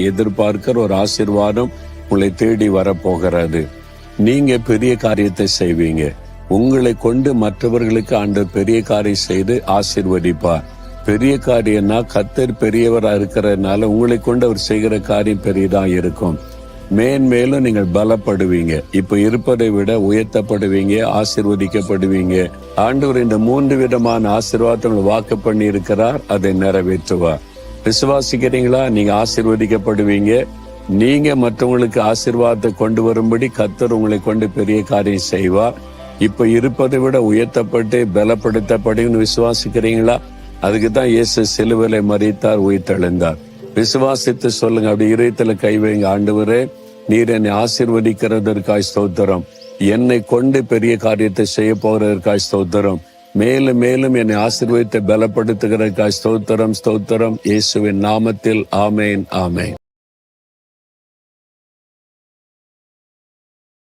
எதிர்பார்க்கிற ஒரு ஆசீர்வாதம் உங்களை தேடி வரப்போகிறது. நீங்க பெரிய காரியத்தை செய்வீங்க. உங்களை கொண்டு மற்றவர்களுக்கு ஆண்டவர் பெரிய காரியம் செய்து ஆசீர்வதிப்பார். பெரிய காரியம்னா கர்த்தர் பெரியவரா இருக்கிறதுனால உங்களை கொண்டு அவர் செய்கிற காரியம் பெரியதா இருக்கும். மேன்மேலும் நீங்கள் பலப்படுவீங்க. இப்ப இருப்பதை விட உயர்த்தப்படுவீங்க, ஆசீர்வதிக்கப்படுவீங்க. ஆண்டவர் இந்த 3 விதமான ஆசீர்வாதங்களை வாக்கு பண்ணி இருக்கிறார், அதை நிறைவேற்றுவார். விசுவாசிக்கிறீங்களா? நீங்க ஆசீர்வதிக்கப்படுவீங்க. நீங்க மற்றவங்களுக்கு ஆசீர்வாதத்தை கொண்டு வரும்படி கர்த்தர் உங்களை கொண்டு பெரிய காரியம் செய்வார். இப்ப இருப்பதை விட உயர்த்தப்பட்டு பலப்படுத்தப்படுன்னு விசுவாசிக்கிறீங்களா? அதுக்கு தான் இயேசு சிலுவையிலே மரித்தார், உயிர்த்தெழுந்தார். விசுவாசித்து சொல்லுங்க. அப்படி இதயத்துல கை வைங்க. ஆண்டவரே, நீர் என்னை ஆசீர்வதிக்கிறதற்காய் ஸ்தோத்திரம். என்னை கொண்டு பெரிய காரியத்தை செய்ய போறதற்காய் ஸ்தோத்திரம். மேலும் மேலும் என்னை ஆசீர்வதித்து பலப்படுத்துகிறதற்காய் ஸ்தோத்திரம், ஸ்தோத்திரம். இயேசுவின் நாமத்தில் ஆமேன், ஆமேன்.